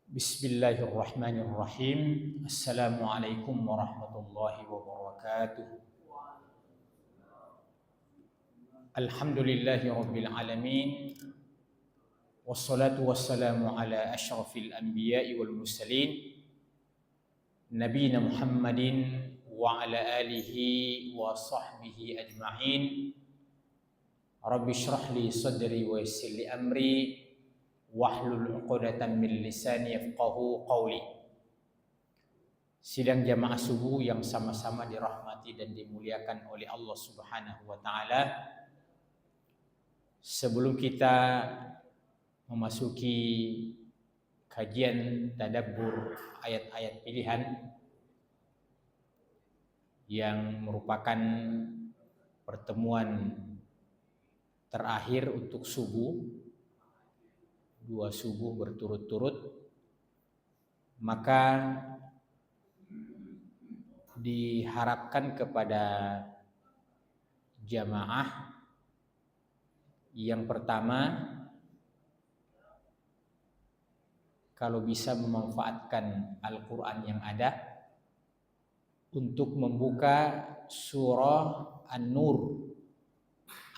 Bismillahirrahmanirrahim. Assalamualaikum warahmatullahi wabarakatuh. Alhamdulillahi rabbil alamin. Wassalatu wassalamu ala asyrafil anbiya'i wal mursalin nabiyina Muhammadin wa ala alihi wa sahbihi ajma'in. Rabbi shrah li sadri wa yassir li amri wahlul 'uqdatam min lisani yafqahu qawli. Sidang jamaah subuh yang sama-sama dirahmati dan dimuliakan oleh Allah Subhanahu wa taala. Sebelum kita memasuki kajian tadabbur ayat-ayat pilihan yang merupakan pertemuan terakhir untuk subuh, 2 subuh berturut-turut, maka diharapkan kepada jamaah yang pertama, kalau bisa memanfaatkan Al-Quran yang ada untuk membuka surah An-Nur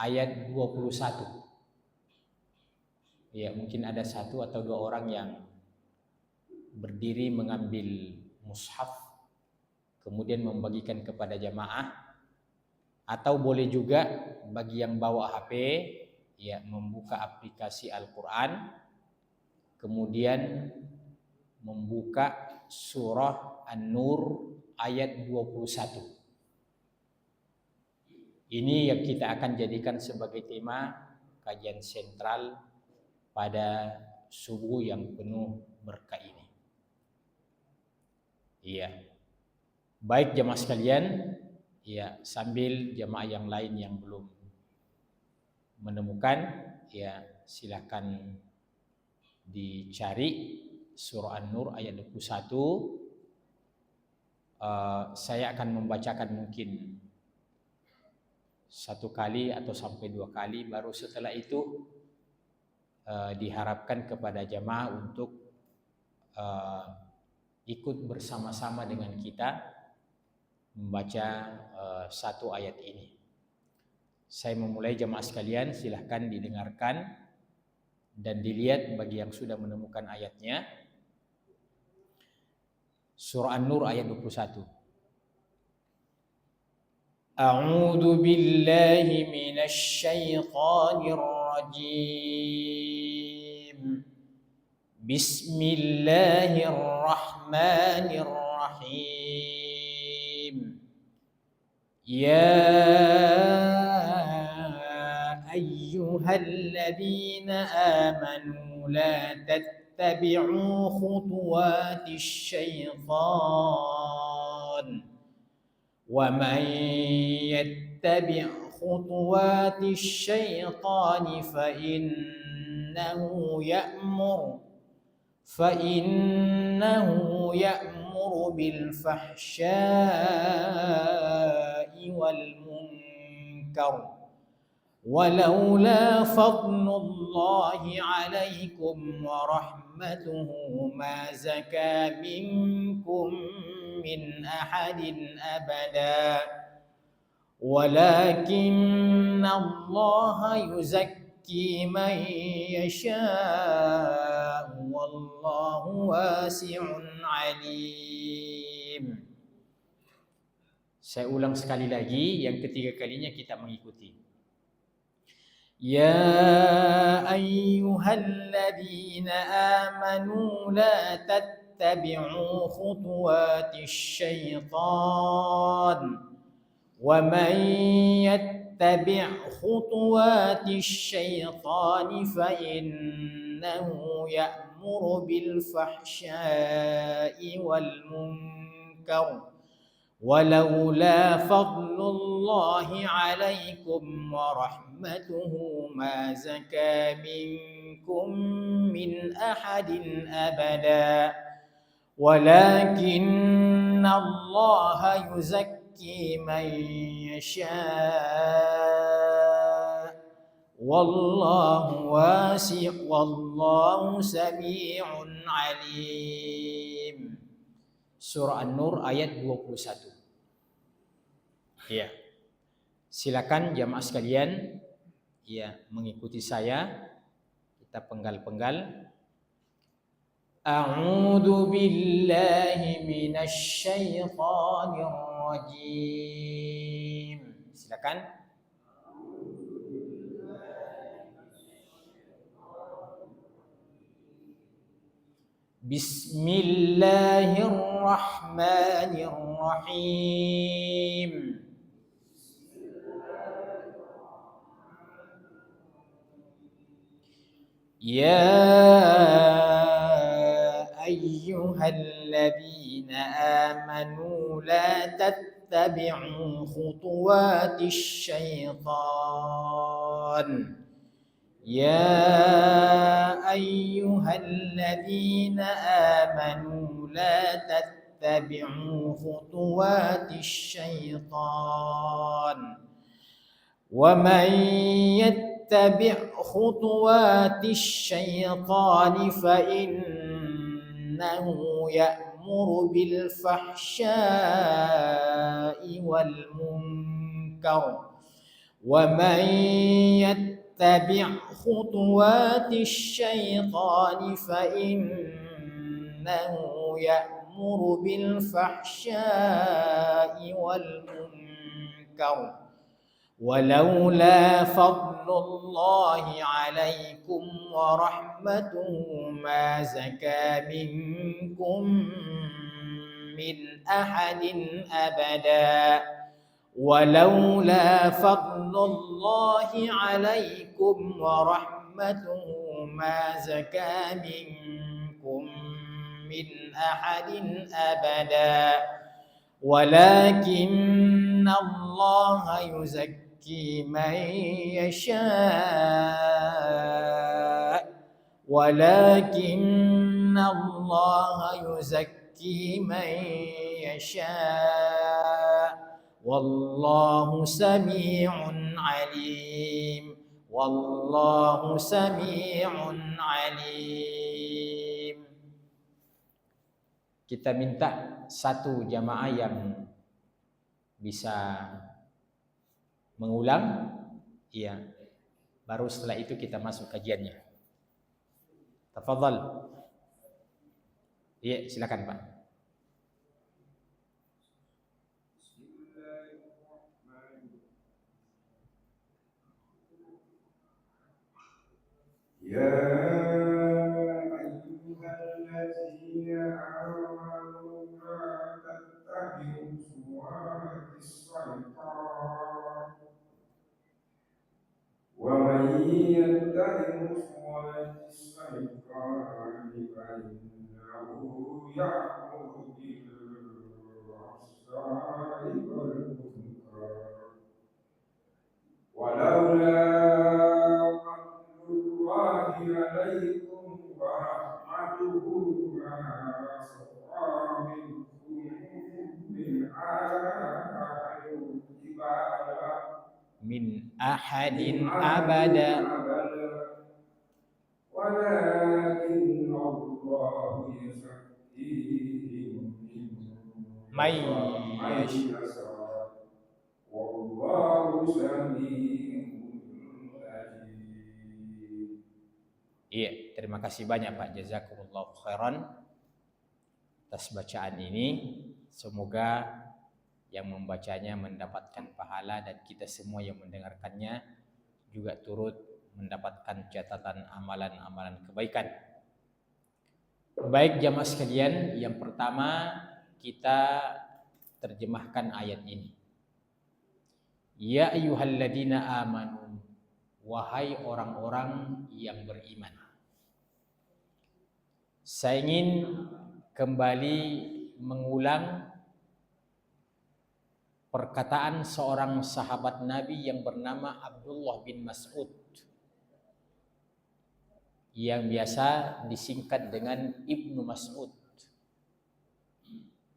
ayat 21. Ya, mungkin ada 1 atau 2 orang yang berdiri mengambil mushaf kemudian membagikan kepada jamaah, atau boleh juga bagi yang bawa HP ya membuka aplikasi Al-Qur'an kemudian membuka surah An-Nur ayat 21. Ini yang kita akan jadikan sebagai tema kajian sentral pada subuh yang penuh berkah ini. Iya. Baik jemaah sekalian, ya sambil jemaah yang lain yang belum menemukan, ya silakan dicari surah An-Nur ayat 21. Saya akan membacakan mungkin 1 kali atau sampai 2 kali, baru setelah itu diharapkan kepada jamaah untuk ikut bersama-sama dengan kita membaca 1 ayat ini. Saya memulai jamaah sekalian, silahkan didengarkan dan dilihat bagi yang sudah menemukan ayatnya. Surah An-Nur ayat 21. A'udzu billahi minasy syaithanir rajim. Bismillahirrahmanirrahim. Ya ayyuhalladzina amanu la tattabi'u khutuwatisy syaitan. Wa man yattabi' khutuwatisy syaitani fa innahu ya'muru bil fahsya'i wal munkar. Walaula fadlullahi 'alaikum wa rahmatuhu ma zaka minkum min ahadin abada walakinna Allaha yuzakki man yasha wallahu wasi'un alim. Saya ulang sekali lagi, yang ketiga kalinya kita mengikuti. Ya ayyuhalladzina amanu la tattabi'u khutuwatisy syaitan wa man yattabi' khutuwatisy syaitani fa innahu ya'muru bil fahsya'i wal munkar. Walaula fadlullahi 'alaikum wa rahmatuhu ma zaka minkum min ahadin abada walakinna Allaha yuzakki man yasha wallahu sami'un alim. Surah An-Nur ayat 21. Ya. Silakan jamaah sekalian mengikuti saya. Kita penggal-penggal. A'udzu billahi minasy syaithanir rajim. Silakan. Bismillahirrahmanirrahim. Ya ayyuhalladzina amanu la tattabi'u khutuwatis syaitan. يا أيها الذين آمنوا لا تتبعوا خطوات الشيطان ومن يتبع خطوات الشيطان فإنه يأمر بالفحشاء والمنكر ومن يتبع خطوات الشيطان فإنه يأمر بالفحشاء والمنكر ولولا فضل الله عليكم ورحمته ما زكى منكم من أحد أبدا ولولا فضل الله عليكم ورحمته ما زكى منكم من أحد أبدا ولكن الله يزكي من يشاء ولكن الله يزكي من يشاء والله سميع عليم والله سميع عليم. Kita minta satu jamaah yang bisa mengulang, baru setelah itu kita masuk kajiannya. Tafadhal. Iya, silakan Pak. يا أيها الذين آمنوا لا تتبعوا خطوات الشيطان ومن يتبع خطوات الشيطان فإنه يأمر بالفحشاء والمنكر ولولا الله عليكم ورحمته ما صفى منكم من أحد أبدا ولكن الله يزكيهم من يشاء والله سميع عليم. Iya, terima kasih banyak Pak. Jazakumullahu khairan atas bacaan ini. Semoga yang membacanya mendapatkan pahala dan kita semua yang mendengarkannya juga turut mendapatkan catatan amalan-amalan kebaikan. Baik jamaah sekalian, yang pertama kita terjemahkan ayat ini. Ya ayyuhalladzina amanu, wahai orang-orang yang beriman. Saya ingin kembali mengulang perkataan seorang sahabat Nabi yang bernama Abdullah bin Mas'ud, yang biasa disingkat dengan Ibnu Mas'ud.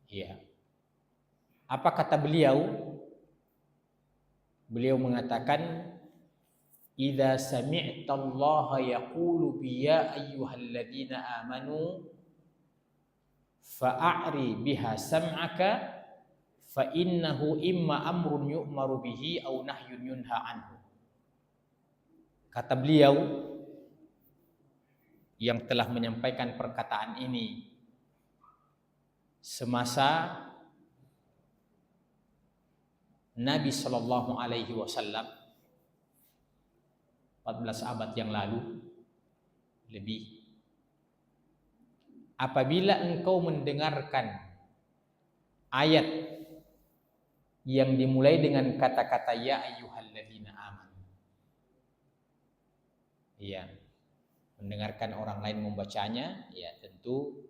Ya. Apa kata beliau? Beliau mengatakan, idza sami'ta Allah yaqulu bi ya ayyuhalladzina amanu fa'ari biha sam'aka fa innahu imma amrun yu'maru bihi aw nahyun yunha anhu. Kata beliau yang telah menyampaikan perkataan ini semasa Nabi Shallallahu Alaihi Wasallam 14 abad yang lalu lebih. Apabila engkau mendengarkan ayat yang dimulai dengan kata-kata ya ayyuhalladzina amanu, ya, mendengarkan orang lain membacanya, ya tentu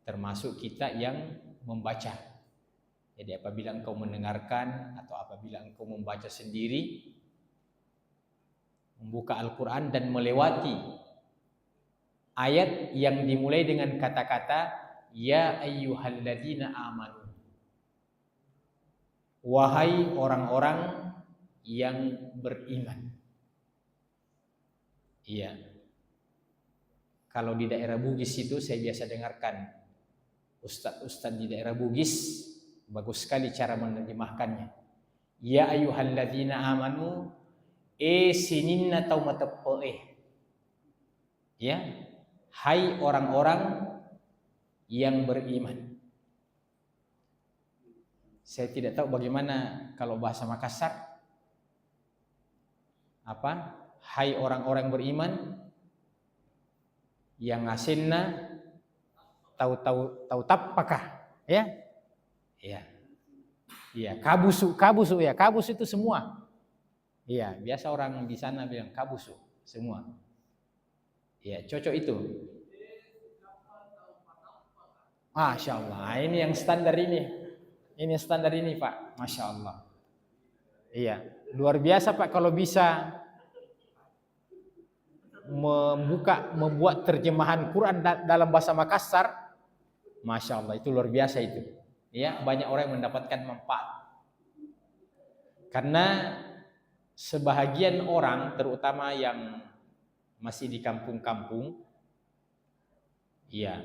termasuk kita yang membaca. Jadi apabila engkau mendengarkan atau apabila engkau membaca sendiri, membuka Al-Quran dan melewati ayat yang dimulai dengan kata-kata ya ayyuhalladzina amanu, wahai orang-orang yang beriman. Iya. Kalau di daerah Bugis itu saya biasa dengarkan ustadz-ustadz di daerah Bugis, bagus sekali cara menerjemahkannya. Ya ayyuhalladzina amanu sininna taumatappoeh. Ya, hai orang-orang yang beriman. Saya tidak tahu bagaimana kalau bahasa Makassar. Apa? Hai orang-orang beriman yang asinna tahu tapakah, ya? Iya. Iya, kabusu ya, kabus itu semua. Iya, biasa orang di sana bilang kabusu semua. Iya, cocok itu. Masya Allah, ini yang standar ini. Ini standar ini Pak, Masya Allah. Iya, luar biasa Pak kalau bisa membuat terjemahan Quran dalam bahasa Makassar. Masya Allah, itu luar biasa itu. Ya, banyak orang yang mendapatkan manfaat. Karena sebahagian orang, terutama yang masih di kampung-kampung, ya,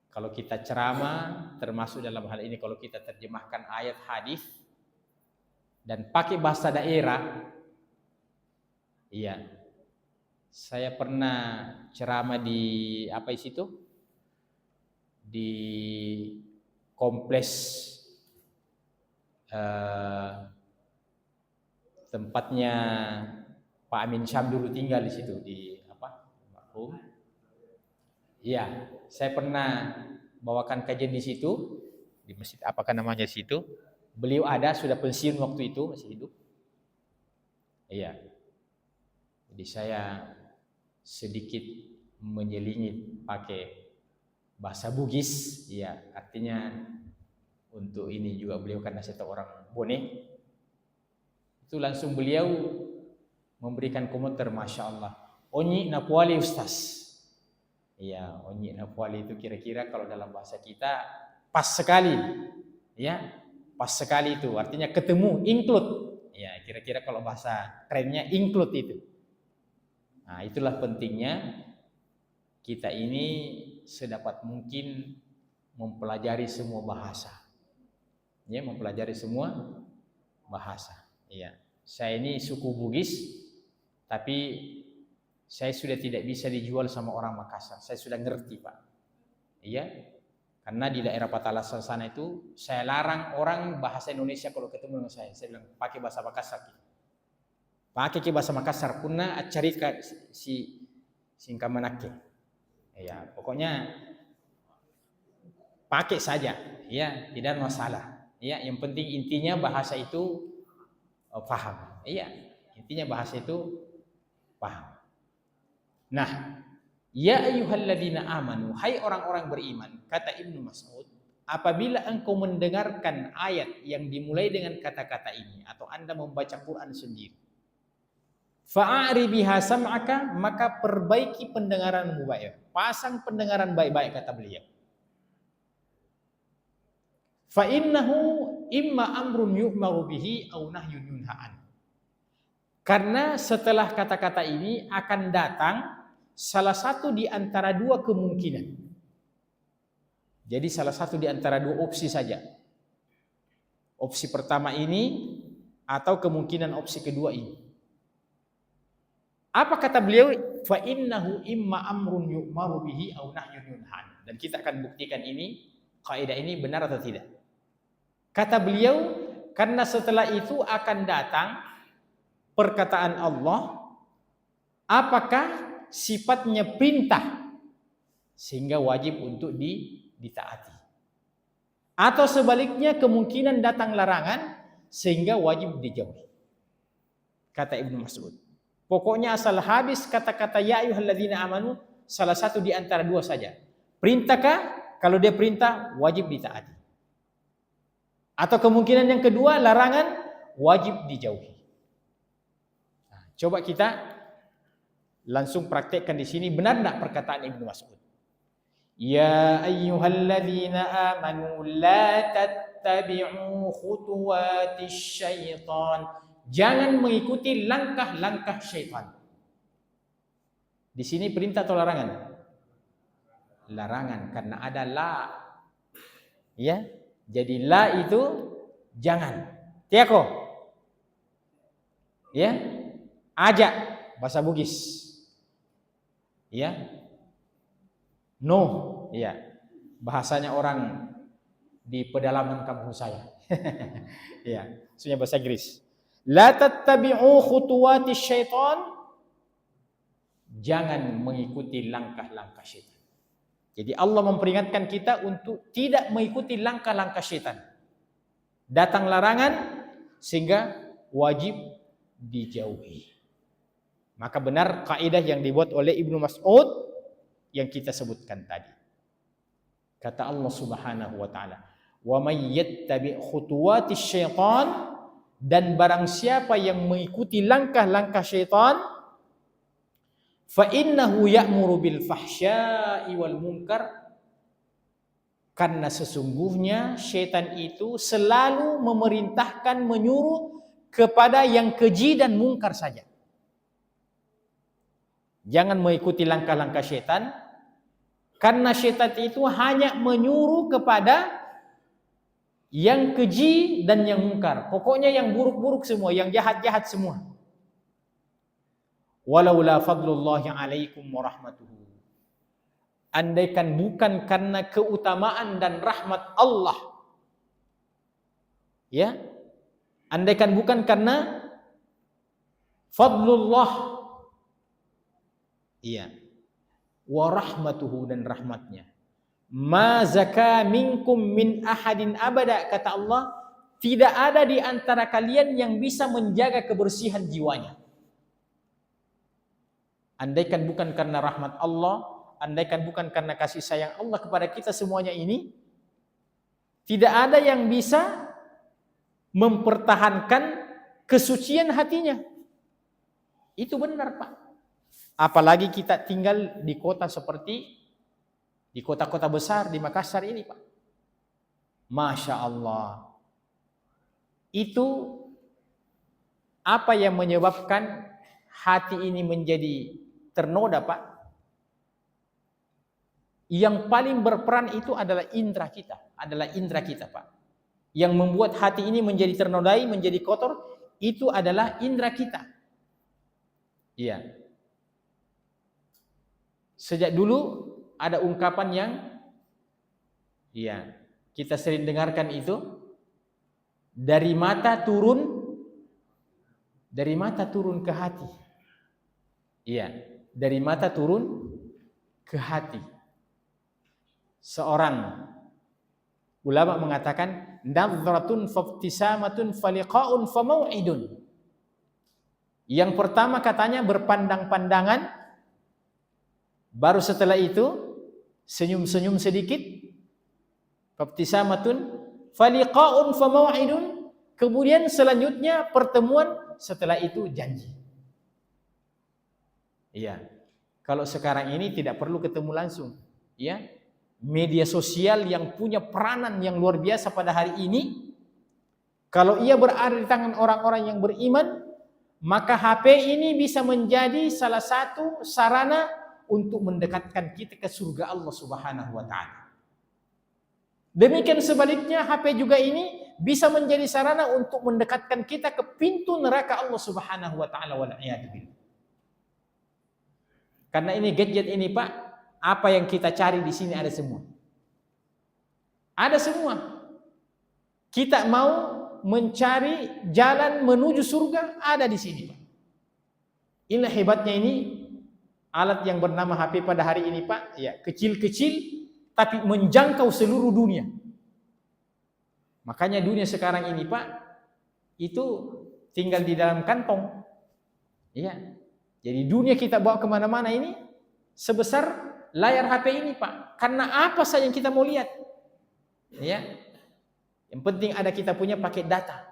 kalau kita ceramah, termasuk dalam hal ini kalau kita terjemahkan ayat hadis dan pakai bahasa daerah, iya. Saya pernah ceramah di apa itu? Di kompleks tempatnya Pak Amin Syam dulu tinggal di situ di apa? Marhum. Iya, saya pernah bawakan kajian di situ di masjid apakah namanya situ. Beliau ada sudah pensiun waktu itu, masih hidup. Iya. Jadi saya sedikit menyelingi pakai bahasa Bugis, ya artinya untuk ini juga beliau karena saya tahu orang Bone, itu langsung beliau memberikan komentar, Masya Allah, onyi napuali Ustaz. Iya, onyi napuali itu kira-kira kalau dalam bahasa kita pas sekali, ya pas sekali itu artinya ketemu, include, ya kira-kira kalau bahasa kerennya include itu. Nah, itulah pentingnya kita ini sedapat mungkin mempelajari semua bahasa. Ya, mempelajari semua bahasa. Iya. Saya ini suku Bugis, tapi saya sudah tidak bisa dijual sama orang Makassar. Saya sudah ngerti, Pak. Iya. Karena di daerah Patalasan sana itu saya larang orang bahasa Indonesia kalau ketemu dengan saya. Saya bilang pakai bahasa Makassar. Pakai ke bahasa Makassar punna acarika si singkamanake. Ya, pokoknya pakai saja, ya, tidak masalah. Ya, yang penting intinya bahasa itu paham. Iya, intinya bahasa itu paham. Nah, ya ayyuhalladzina amanu, hai orang-orang beriman, kata Ibnu Mas'ud, apabila engkau mendengarkan ayat yang dimulai dengan kata-kata ini atau Anda membaca Quran sendiri, fa'ari biha sam'aka, maka perbaiki pendengaranmu baik. Pasang pendengaran baik-baik kata beliau. Fa innahu imma amrun yu'maru bihi aw nahyun yunha'an. Karena setelah kata-kata ini akan datang salah satu di antara dua kemungkinan. Jadi salah satu di antara dua opsi saja. Opsi pertama ini atau kemungkinan opsi kedua ini. Apa kata beliau? Fa innahu imma amrun yu'maru bihi aw nahyun yunhan. Dan kita akan buktikan ini, kaidah ini benar atau tidak. Kata beliau, karena setelah itu akan datang perkataan Allah, apakah sifatnya perintah sehingga wajib untuk ditaati, atau sebaliknya kemungkinan datang larangan sehingga wajib dijauhi. Kata Ibnu Mas'ud, pokoknya asal habis kata-kata ya ayyuhalladzina amanu, salah satu di antara dua saja. Perintahkah? Kalau dia perintah wajib ditaati, atau kemungkinan yang kedua larangan wajib dijauhi. Coba kita langsung praktekkan di sini, benar enggak perkataan Ibnu Mas'ud? Ya ayyuhalladzina amanu la tattabi'u khutuwatis syaitan. Jangan mengikuti langkah-langkah syaitan. Di sini perintah atau larangan? Larangan, karena ada la. Ya, jadi la itu jangan. Tiako. Ya. Ajak bahasa Bugis. Ya. No, ya. Bahasanya orang di pedalaman kampung saya. Ya, maksudnya bahasa Inggris. La tattabi'u khutuwatis syaitan. Jangan mengikuti langkah-langkah syaitan. Jadi Allah memperingatkan kita untuk tidak mengikuti langkah-langkah syaitan. Datang larangan sehingga wajib dijauhi. Maka benar kaidah yang dibuat oleh Ibnu Mas'ud yang kita sebutkan tadi. Kata Allah Subhanahu wa taala, "Wa may yattabi' khutuwatis syaitan," dan barang siapa yang mengikuti langkah-langkah syaitan, fa innahu ya'muru bil fahsya'i wal munkar, karena sesungguhnya syaitan itu selalu memerintahkan, menyuruh kepada yang keji dan mungkar saja. Jangan mengikuti langkah-langkah syaitan, karena syaitan itu hanya menyuruh kepada yang keji dan yang mungkar. Pokoknya yang buruk-buruk semua, yang jahat-jahat semua. Walaula fadlullahi alaikum wa rahmatuhu. Andaikan bukan karena keutamaan dan rahmat Allah. Ya. Andaikan bukan karena fadlullah, iya, wa rahmatuhu, dan rahmatnya, ma zaka minkum min ahadin abada, kata Allah, tidak ada di antara kalian yang bisa menjaga kebersihan jiwanya. Andaikan bukan karena rahmat Allah, andaikan bukan karena kasih sayang Allah kepada kita semuanya ini, tidak ada yang bisa mempertahankan kesucian hatinya. Itu benar, Pak. Apalagi kita tinggal di kota seperti di kota-kota besar di Makassar ini, Pak. Masya Allah. Itu apa yang menyebabkan hati ini menjadi ternoda, Pak? Yang paling berperan itu adalah indera kita, Pak. Yang membuat hati ini menjadi ternodai, menjadi kotor, itu adalah indera kita. Iya. Sejak dulu ada ungkapan yang kita sering dengarkan itu, dari mata turun ke hati. Iya, dari mata turun ke hati. Seorang ulama mengatakan, nadhratun fabtisamatun faliqa'un famau'idun. Yang pertama katanya berpandang-pandangan, baru setelah itu senyum-senyum sedikit, fabtisamatun faliqa'un famau'idun, kemudian selanjutnya pertemuan, setelah itu janji. Iya. Kalau sekarang ini tidak perlu ketemu langsung, ya. Media sosial yang punya peranan yang luar biasa pada hari ini, kalau ia berada di tangan orang-orang yang beriman, maka HP ini bisa menjadi salah satu sarana untuk mendekatkan kita ke surga Allah Subhanahu wa taala. Demikian sebaliknya, HP juga ini bisa menjadi sarana untuk mendekatkan kita ke pintu neraka Allah Subhanahu wa taala, wal iyad billah. Karena ini gadget ini, Pak, apa yang kita cari di sini ada semua. Ada semua. Kita mau mencari jalan menuju surga, ada di sini, Pak. Inilah hebatnya ini alat yang bernama HP pada hari ini, Pak. Ya, kecil-kecil tapi menjangkau seluruh dunia. Makanya dunia sekarang ini, Pak, itu tinggal di dalam kantong. Iya. Jadi dunia kita bawa kemana-mana ini sebesar layar HP ini, Pak. Karena apa saja yang kita mau lihat. Ya. Yang penting ada kita punya paket data.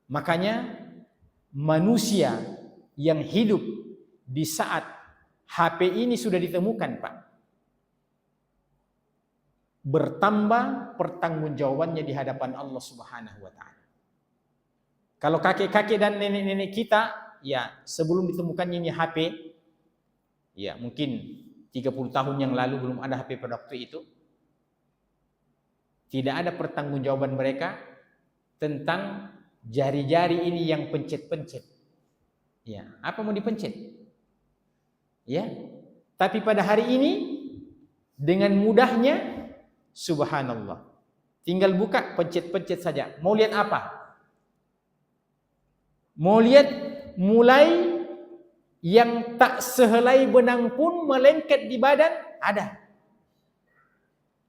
Makanya manusia yang hidup di saat HP ini sudah ditemukan, Pak, bertambah pertanggungjawabannya di hadapan Allah Subhanahu wa taala. Kalau kakek-kakek dan nenek-nenek kita, ya sebelum ditemukannya ini HP, ya mungkin 30 tahun yang lalu belum ada HP pada waktu itu. Tidak ada pertanggungjawaban mereka tentang jari-jari ini yang pencet-pencet. Ya, apa mau dipencet? Ya. Tapi pada hari ini dengan mudahnya, subhanallah, tinggal buka, pencet-pencet saja. Mau lihat apa? Mau lihat mulai yang tak sehelai benang pun melengket di badan, ada.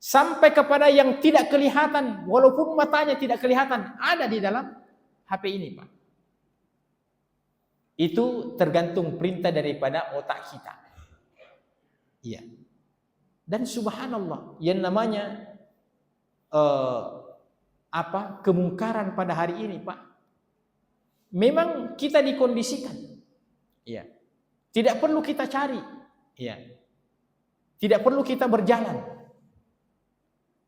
Sampai kepada yang tidak kelihatan, walaupun matanya tidak kelihatan, ada di dalam HP ini, Pak. Itu tergantung perintah daripada otak kita. Iya. Dan subhanallah, yang namanya kemungkaran pada hari ini, Pak, memang kita dikondisikan. Iya. Tidak perlu kita cari. Iya. Tidak perlu kita berjalan.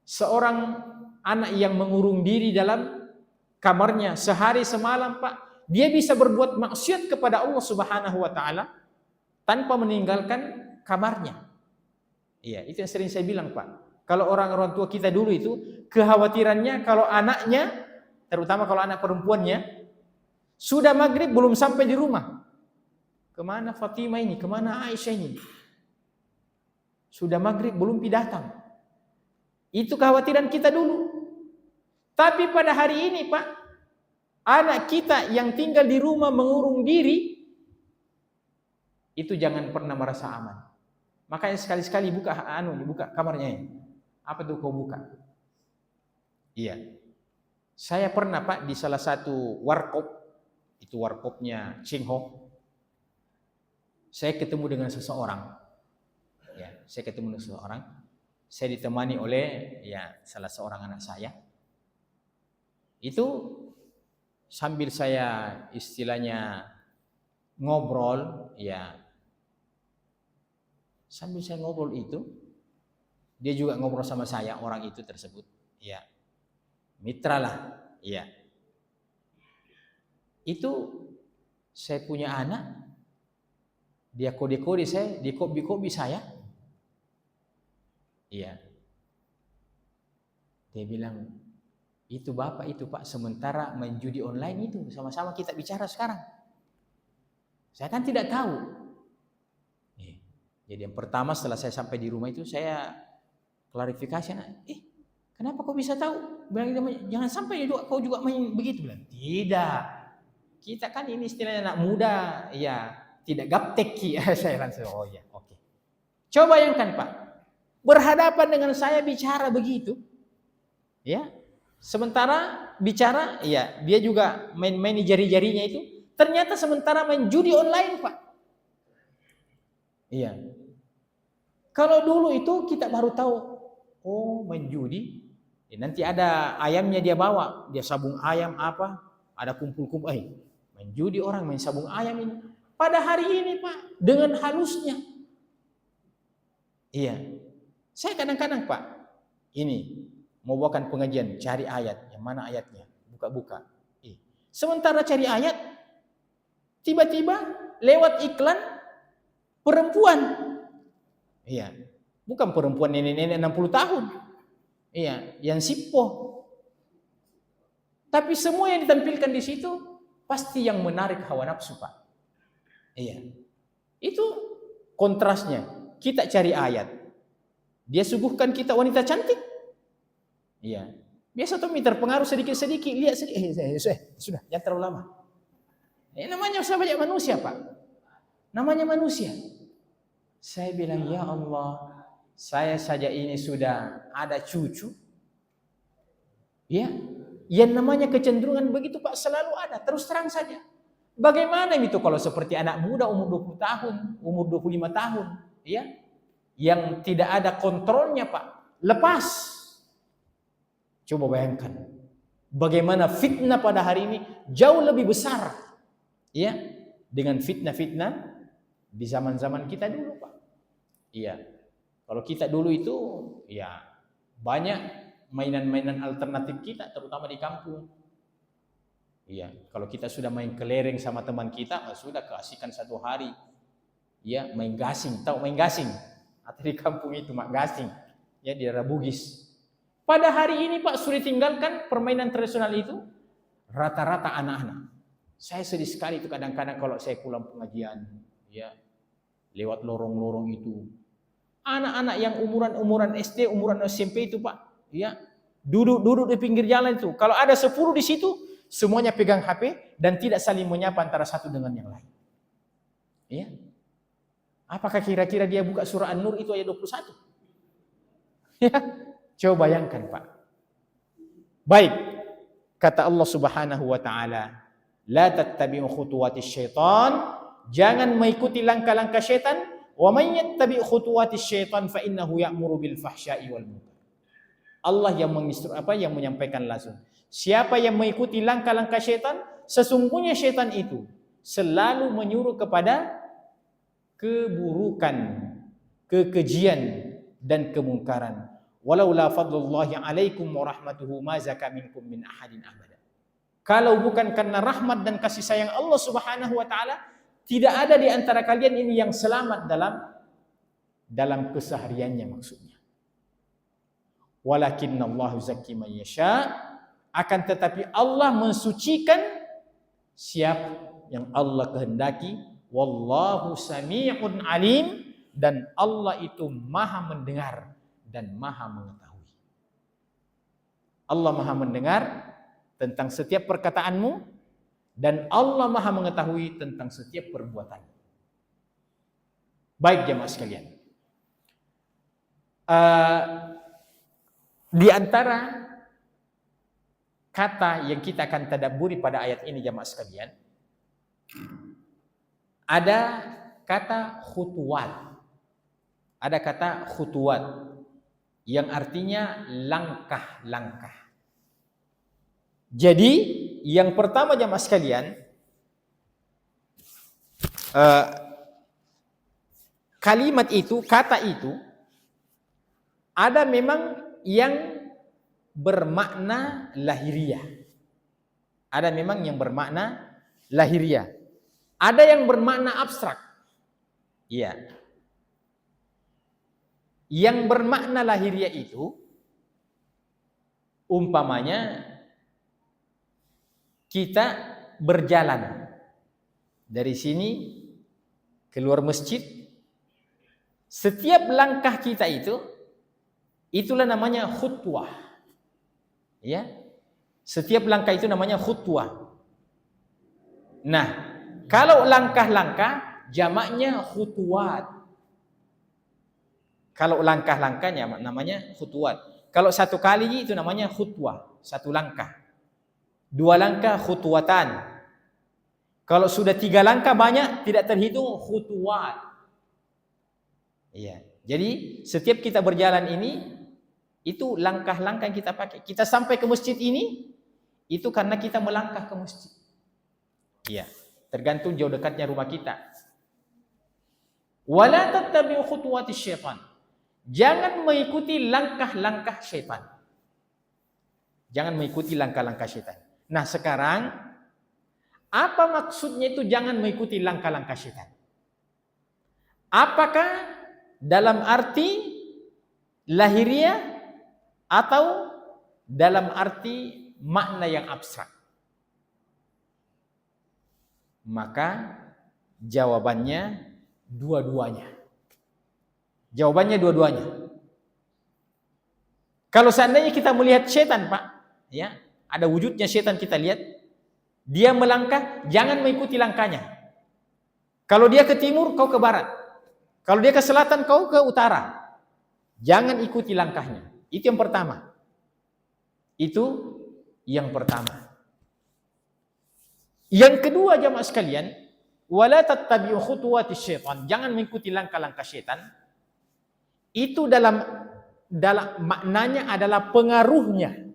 Seorang anak yang mengurung diri dalam kamarnya sehari semalam, Pak, dia bisa berbuat maksiat kepada Allah Subhanahu wa taala tanpa meninggalkan kamarnya. Iya, itu yang sering saya bilang, Pak. Kalau orang tua kita dulu itu kekhawatirannya kalau anaknya, terutama kalau anak perempuannya, sudah maghrib belum sampai di rumah. Kemana Fatimah ini? Kemana Aisyah ini? Sudah maghrib belum datang. Itu kekhawatiran kita dulu. Tapi pada hari ini, Pak, anak kita yang tinggal di rumah mengurung diri, itu jangan pernah merasa aman. Makanya sekali-sekali buka kamarnya ini. Apa tuh kau buka? Iya. Saya pernah, Pak, di salah satu warkop, itu warkopnya Cingho. Saya ketemu dengan seseorang. Ya, saya ketemu dengan seseorang. Saya ditemani oleh salah seorang anak saya. Itu sambil saya istilahnya ngobrol, ya. Sambil saya ngobrol itu, dia juga ngobrol sama saya, orang itu tersebut. Ya. Mitra lah, ya. Itu saya punya anak, dia kode-kode saya, dia kopi-kopi saya. Iya. Dia bilang, itu Bapak itu, Pak, sementara main judi online itu, sama-sama kita bicara sekarang. Saya kan tidak tahu. Jadi yang pertama setelah saya sampai di rumah itu saya klarifikasi, kenapa kau bisa tahu? Bilang, jangan sampai kau juga main begitu. Bilang, tidak. Kita kan ini istilahnya anak muda, ya tidak gaptek. Saya langsung, oh ya, oke. Coba bayangkan, Pak, berhadapan dengan saya bicara begitu, ya. Sementara bicara, ya dia juga main-main di jari-jarinya itu. Ternyata sementara main judi online, Pak. Iya. Kalau dulu itu kita baru tahu, oh main judi, nanti ada ayamnya dia bawa, dia sabung ayam apa, ada kumpul-kumpul, main judi orang, main sabung ayam ini. Pada hari ini, Pak, dengan halusnya, iya. Saya kadang-kadang, Pak, ini mau bawakan pengajian, cari ayat, yang mana ayatnya, buka-buka. Sementara cari ayat, Tiba-tiba lewat iklan perempuan. Iya. Bukan perempuan nenek-nenek 60 tahun. Iya, yang sipo. Tapi semua yang ditampilkan di situ pasti yang menarik hawa nafsu, Pak. Iya. Itu kontrasnya. Kita cari ayat. Dia suguhkan kita wanita cantik. Iya. Biasa tuh terpengaruh sedikit-sedikit, lihat sedikit. Sudah, jangan terlalu lama. Namanya banyak manusia, Pak. Namanya manusia. Saya bilang, ya Allah, saya saja ini sudah ada cucu. Ya, yang namanya kecenderungan begitu, Pak, selalu ada. Terus terang saja. Bagaimana itu kalau seperti anak muda umur 20 tahun, umur 25 tahun, ya, yang tidak ada kontrolnya, Pak, lepas. Coba bayangkan, bagaimana fitnah pada hari ini jauh lebih besar, ya, dengan fitnah-fitnah di zaman-zaman kita dulu, Pak. Iya, kalau kita dulu itu, ya, banyak mainan-mainan alternatif kita, terutama di kampung. Iya, kalau kita sudah main kelereng sama teman kita, sudah keasikan satu hari. Ya, main gasing, tahu main gasing? Atau di kampung itu mak gasing, ya, di daerah Bugis. Pada hari ini, Pak, sudah tinggalkan permainan tradisional itu, rata-rata anak-anak. Saya sedih sekali itu kadang-kadang kalau saya pulang pengajian, ya, lewat lorong-lorong itu. Anak-anak yang umuran SD, umuran SMP itu, Pak, ya, duduk di pinggir jalan itu. Kalau ada 10 di situ, semuanya pegang HP dan tidak saling menyapa antara satu dengan yang lain. Ya. Apakah kira-kira dia buka surah An-Nur itu ayat 21? Ya, coba bayangkan, Pak. Baik, kata Allah Subhanahu wa taala, la tattabi'u khutuwatis syaitan, jangan mengikuti langkah-langkah syaitan, wa may yattabi' khutuwatis syaitan fa innahu ya'muru bil fahsya'i wal munkar. Allah yang yang menyampaikan langsung. Siapa yang mengikuti langkah-langkah syaitan, sesungguhnya syaitan itu selalu menyuruh kepada keburukan, kekejian dan kemungkaran. Walaula fadlullahi alaikum wa rahmatuhu ma zaka minkum min ahadin abada. Kalau bukan karena rahmat dan kasih sayang Allah Subhanahu wa taala, tidak ada di antara kalian ini yang selamat dalam kesehariannya maksudnya. Walakinnallahu zakki man yasha, akan tetapi Allah mensucikan siapa yang Allah kehendaki. Wallahu sami'un alim, dan Allah itu maha mendengar dan maha mengetahui. Allah maha mendengar tentang setiap perkataanmu dan Allah maha mengetahui tentang setiap perbuatanmu. Baik jemaah sekalian, di antara kata yang kita akan tadabburi pada ayat ini jemaah sekalian, ada kata khutuwat. Ada kata khutuwat yang artinya langkah-langkah. Jadi yang pertama jemaah sekalian, kalimat itu, kata itu ada memang yang bermakna lahiriah. Ada memang yang bermakna lahiriah. Ada yang bermakna abstrak. Iya. Yang bermakna lahiriah itu umpamanya kita berjalan dari sini keluar masjid, setiap langkah kita itu itulah namanya khutwah. Ya. Setiap langkah itu namanya khutwah. Nah, kalau langkah-langkah jamaknya khutuwat. Kalau langkah-langkahnya namanya khutuwat. Kalau satu kali itu namanya khutwah, satu langkah. 2 langkah khutuwatan. Kalau sudah 3 langkah banyak tidak terhitung khutuwat. Iya. Jadi setiap kita berjalan ini itu langkah-langkah yang kita pakai. Kita sampai ke masjid ini itu karena kita melangkah ke masjid. Iya. Tergantung jauh dekatnya rumah kita. Wala tattabi'u khutuwatis syaitan. Jangan mengikuti langkah-langkah syaitan. Jangan mengikuti langkah-langkah syaitan. Nah, sekarang Apa maksudnya itu jangan mengikuti langkah-langkah syaitan? Apakah dalam arti lahiriah atau dalam arti makna yang abstrak? Maka jawabannya dua-duanya. Jawabannya dua-duanya. Kalau seandainya kita melihat setan, Pak, ya, ada wujudnya setan kita lihat, dia melangkah, jangan mengikuti langkahnya. Kalau dia ke timur, kau ke barat. Kalau dia ke selatan, kau ke utara. Jangan ikuti langkahnya. Itu yang pertama. Itu yang pertama. Yang kedua, jamaah sekalian, wala tattabi'u khutuwatis syaitan. Jangan mengikuti langkah-langkah syaitan. Itu dalam maknanya adalah pengaruhnya.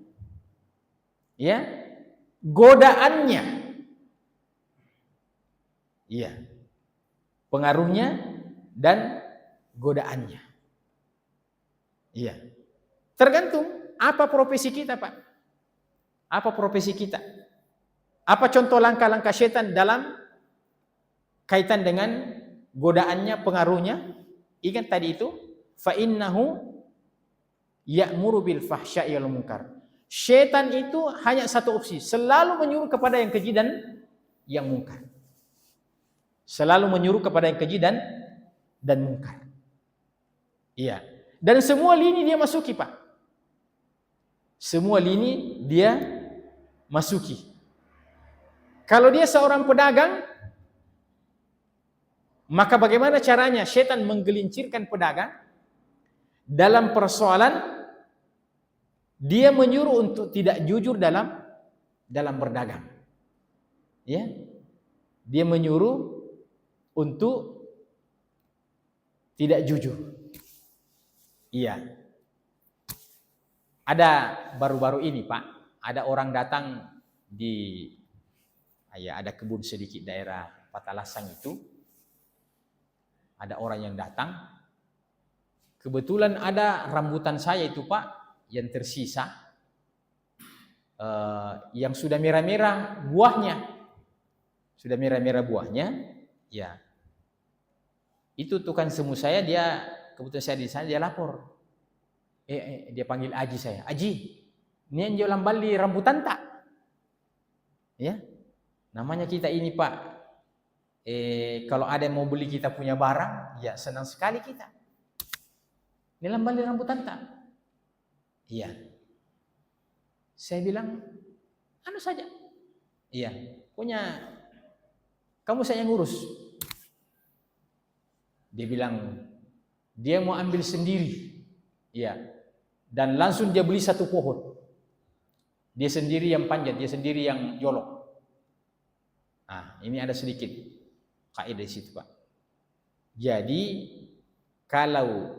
Ya. Godaannya. Iya. Pengaruhnya dan godaannya. Iya. Tergantung apa profesi kita, Pak. Apa profesi kita? Apa contoh langkah-langkah syaitan dalam kaitan dengan godaannya, pengaruhnya? Ingat tadi itu, fa innahu ya'muru bil fahsya'i wal munkar. Syaitan itu hanya satu opsi, selalu menyuruh kepada yang keji dan yang munkar. Selalu menyuruh kepada yang keji dan munkar. Iya. Dan semua lini dia masuki, Pak. Semua lini dia masuki. Kalau dia seorang pedagang, maka bagaimana caranya syaitan menggelincirkan pedagang dalam persoalan dia menyuruh untuk tidak jujur dalam berdagang. Ya. Dia menyuruh untuk tidak jujur. Iya. Ada baru-baru ini, Pak, ada orang datang di ada kebun sedikit daerah Patalasang itu. Ada orang yang datang. Kebetulan ada rambutan saya itu, Pak, yang tersisa. Yang sudah merah-merah buahnya. Sudah merah-merah buahnya. Ya. Itu tukang semu saya, dia kebetulan saya di sana, dia lapor. Dia panggil Aji saya. Aji, ini yang jualan bali rambutan tak? Ya. Namanya kita ini, Pak. Kalau ada yang mau beli kita punya barang, ya senang sekali kita. Ini bali rambutan tak? Iya. Saya bilang, anu saja. Iya, kamu saya yang ngurus. Dia bilang, dia mau ambil sendiri. Iya. Dan langsung dia beli satu pohon. Dia sendiri yang panjat, dia sendiri yang jolok. Nah, ini ada sedikit kaidah di situ, Pak. Jadi, kalau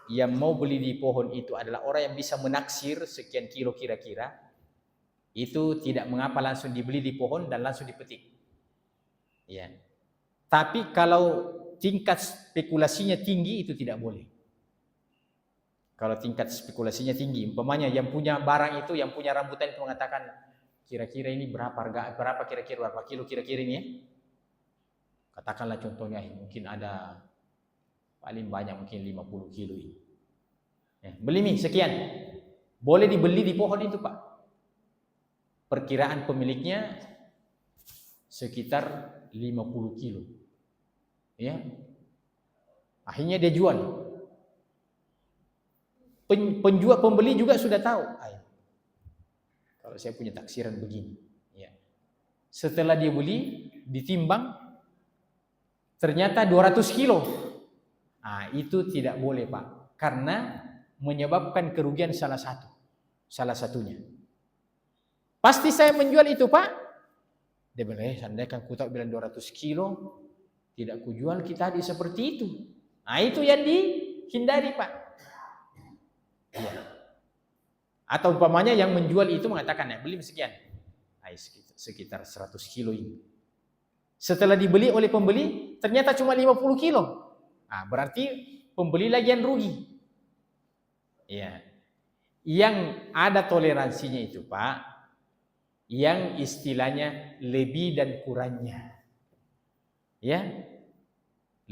yang mau beli di pohon itu adalah orang yang bisa menaksir sekian kilo kira-kira, itu tidak mengapa langsung dibeli di pohon dan langsung dipetik. Ya. Tapi kalau tingkat spekulasinya tinggi itu tidak boleh. Kalau tingkat spekulasinya tinggi, umpamanya yang punya barang itu, yang punya rambutan itu mengatakan kira-kira ini berapa harga, berapa kira-kira, berapa kilo kira-kira ini ya? Katakanlah contohnya mungkin ada paling banyak mungkin 50 kilo ini. Ya, beli nih sekian. Boleh dibeli di pohon itu, Pak. Perkiraan pemiliknya sekitar 50 kilo. Ya. Akhirnya dia jual. Pembeli juga sudah tahu. Kalau saya punya taksiran begini. Ya. Setelah dia beli, ditimbang, ternyata 200 kilo. Nah, itu tidak boleh, Pak. Karena menyebabkan kerugian salah satunya. Pasti saya menjual itu, Pak. Dia bilang, seandainya ku tahu bilang 200 kilo, tidak kujual kita di seperti itu. Nah, itu yang dihindari, Pak. Ya. Atau umpamanya yang menjual itu mengatakan, beli sekian. Sekitar 100 kilo ini. Setelah dibeli oleh pembeli, ternyata cuma 50 kilo. Nah, berarti pembeli lagi yang rugi. Ya. Yang ada toleransinya itu, Pak, yang istilahnya lebih dan kurangnya. Ya,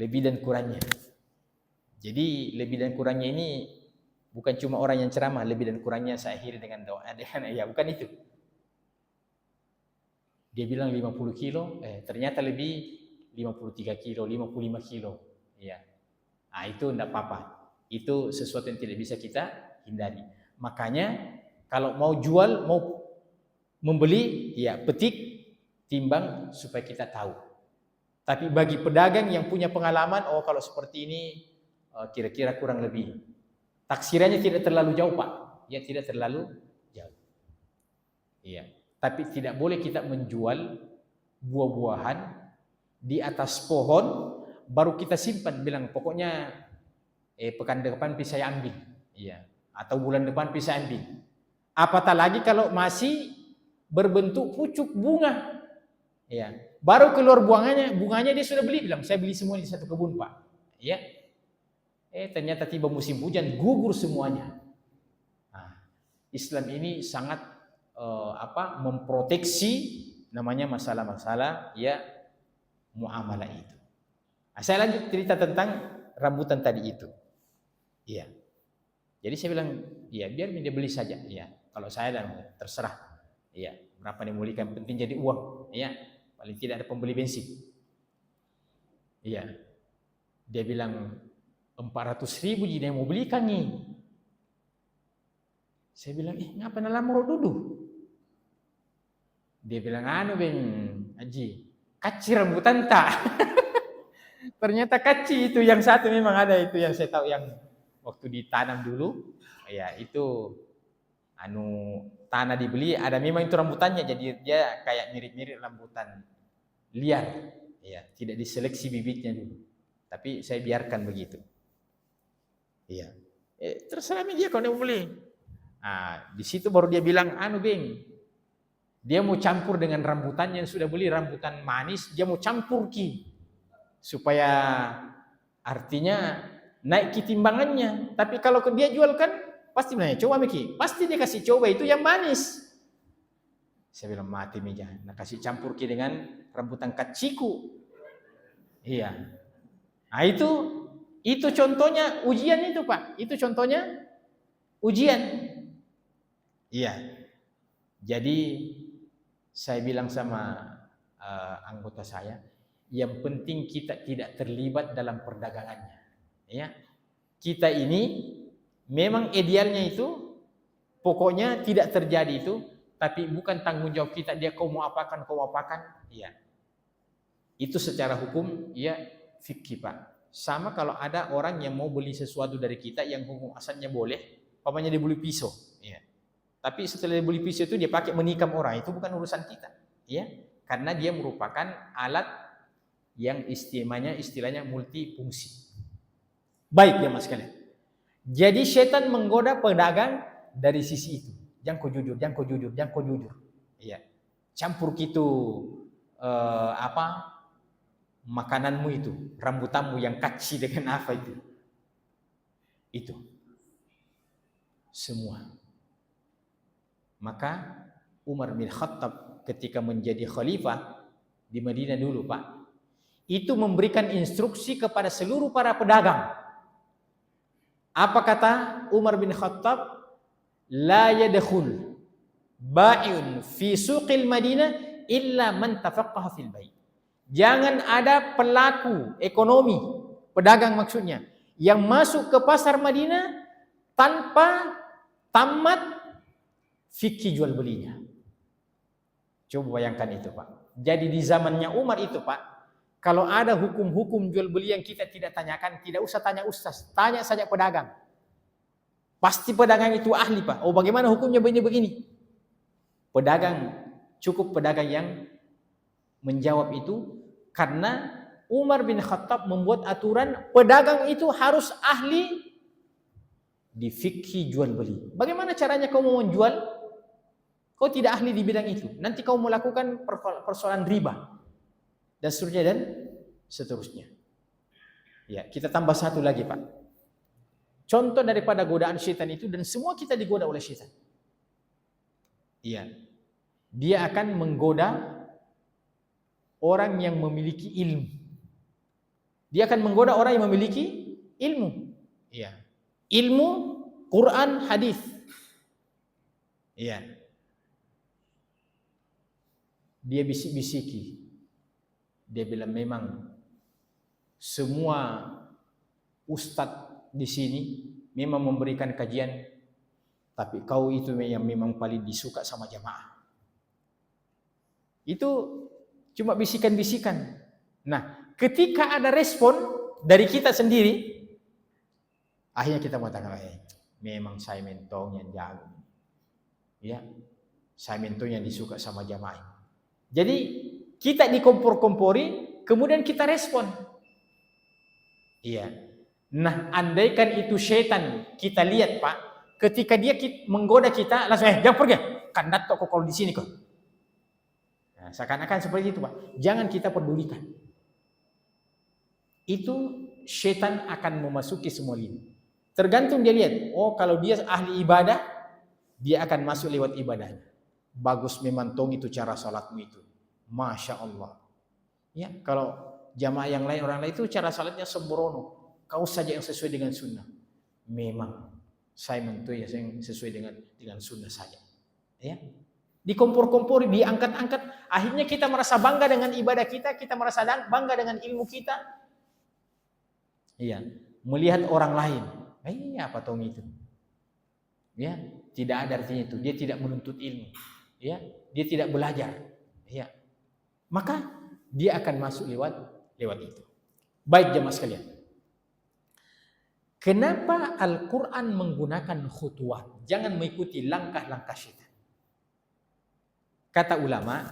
lebih dan kurangnya. Jadi lebih dan kurangnya ini bukan cuma orang yang ceramah, lebih dan kurangnya saya akhiri dengan doa. Ya, bukan itu. Dia bilang 50 kilo, ternyata lebih 53 kilo, 55 kilo. Ya. Nah, itu enggak apa-apa. Itu sesuatu yang tidak bisa kita hindari. Makanya kalau mau jual, mau membeli, ya petik, timbang supaya kita tahu. Tapi bagi pedagang yang punya pengalaman, oh kalau seperti ini kira-kira kurang lebih. Taksirannya tidak terlalu jauh, Pak. Ya, tidak terlalu jauh. Iya. Tapi tidak boleh kita menjual buah-buahan di atas pohon baru kita simpan, bilang pokoknya pekan depan bisa saya ambil. Iya. Atau bulan depan bisa ambil. Apatah lagi kalau masih berbentuk pucuk bunga. Ya, baru keluar bunganya dia sudah beli, bilang saya beli semua di satu kebun, Pak. Ya. Ternyata tiba musim hujan, gugur semuanya. Nah, Islam ini sangat memproteksi namanya masalah-masalah ya muamalah itu. Nah, saya lanjut cerita tentang rambutan tadi itu. Iya. Jadi saya bilang, ya biar dia beli saja. Ya, kalau saya dan terserah. Iya, berapa yang mulihkan, penting jadi uang. Iya, paling tidak ada pembeli bensin. Iya. Dia bilang 400.000 jadi mau belikan nih. Saya bilang, ngapa lama duduk? Dia bilang, Beng Haji, kaci rambutan tak? Ternyata kaci itu yang satu memang ada itu yang saya tahu yang waktu ditanam dulu. Ya itu tanah dibeli ada memang itu rambutannya, jadi dia kayak mirip-mirip rambutan liar. Ya, tidak diseleksi bibitnya dulu. Tapi saya biarkan begitu. Iya. Terserah dia kalau dia mau beli. Nah, di situ baru dia bilang, Beng, dia mau campur dengan rambutan yang sudah beli, rambutan manis, dia mau campur supaya artinya naik timbangannya. Tapi kalau dia jual kan pasti nanya, coba Miki, pasti dia kasih coba itu yang manis. Saya bilang mati meja, nah kasih campur dengan rambutan kaciku. Iya. Nah itu contohnya ujian itu, Pak. Itu contohnya ujian. Iya. Jadi saya bilang sama anggota saya, yang penting kita tidak terlibat dalam perdagangannya. Ya. Kita ini memang idealnya itu pokoknya tidak terjadi itu, tapi bukan tanggung jawab kita dia kau mau apakan. Iya. Itu secara hukum ya fikih, Pak. Sama kalau ada orang yang mau beli sesuatu dari kita yang hukum asalnya boleh, umpamanya dia beli pisau, ya. Tapi setelah dia beli pisau itu dia pakai menikam orang, itu bukan urusan kita, ya. Karena dia merupakan alat yang istilahnya multifungsi. Baik ya Mas kalian. Jadi setan menggoda pedagang dari sisi itu. Jangan kau jujur. Iya. Campur makananmu itu, rambutanmu yang kaci dengan apa itu. Itu. Semua. Maka Umar bin Khattab ketika menjadi khalifah di Madinah dulu, Pak, itu memberikan instruksi kepada seluruh para pedagang. Apa kata Umar bin Khattab? La yadkhul bai'un fi suqil Madinah illa man tafaqqaha fil bai'. Jangan ada pelaku ekonomi, pedagang maksudnya, yang masuk ke pasar Madinah tanpa tamat fikih jual belinya. Coba bayangkan itu, Pak. Jadi di zamannya Umar itu, Pak, kalau ada hukum-hukum jual beli yang kita tidak tanyakan, tidak usah tanya ustaz, tanya saja pedagang. Pasti pedagang itu ahli, Pak. Oh, bagaimana hukumnya begini? Cukup pedagang yang menjawab itu, karena Umar bin Khattab membuat aturan pedagang itu harus ahli di fikih jual beli. Bagaimana caranya kau mau menjual? Kau tidak ahli di bidang itu. Nanti kau melakukan persoalan riba dan seterusnya. Ya, kita tambah satu lagi, Pak. Contoh daripada godaan syaitan itu, dan semua kita digoda oleh syaitan. Iya. dia akan menggoda orang yang memiliki ilmu. Dia akan menggoda orang yang memiliki ilmu. Iya. Ilmu Quran, hadis. Iya. Dia bisik-bisiki. Dia bilang memang semua ustadz di sini memang memberikan kajian, tapi kau itu yang memang paling disuka sama jamaah. Itu cuma bisikan-bisikan. Nah, ketika ada respon dari kita sendiri, akhirnya kita mengatakan, memang saya mentong yang jago. Ya, saya mentong yang disuka sama jamaah. Jadi kita dikompor-kompori, kemudian kita respon. Iya. Nah, andaikan itu setan, kita lihat Pak, ketika dia menggoda kita, langsung jangan pergi, kandat kok kalau di sini kok. Nah, seakan-akan seperti itu Pak. Jangan kita pedulikan. Itu setan akan memasuki semua lini. Tergantung dia lihat. Oh, kalau dia ahli ibadah, dia akan masuk lewat ibadahnya. Bagus memang tong itu cara salatmu itu. Masya Allah. Ya, kalau jamaah yang lain, orang lain itu cara salatnya sembrono. Kau saja yang sesuai dengan sunnah. Memang saya mentu ya yang sesuai dengan sunnah saja. Ya. Dikompor-kompor, diangkat-angkat, akhirnya kita merasa bangga dengan ibadah kita merasa bangga dengan ilmu kita. Iya, melihat orang lain, apa tong itu? Ya, tidak ada artinya itu. Dia tidak menuntut ilmu. Ya, dia tidak belajar. Ya. Maka dia akan masuk lewat itu. Baik jemaah sekalian. Kenapa Al-Quran menggunakan khutuwat? Jangan mengikuti langkah-langkah syaitan. Kata ulama,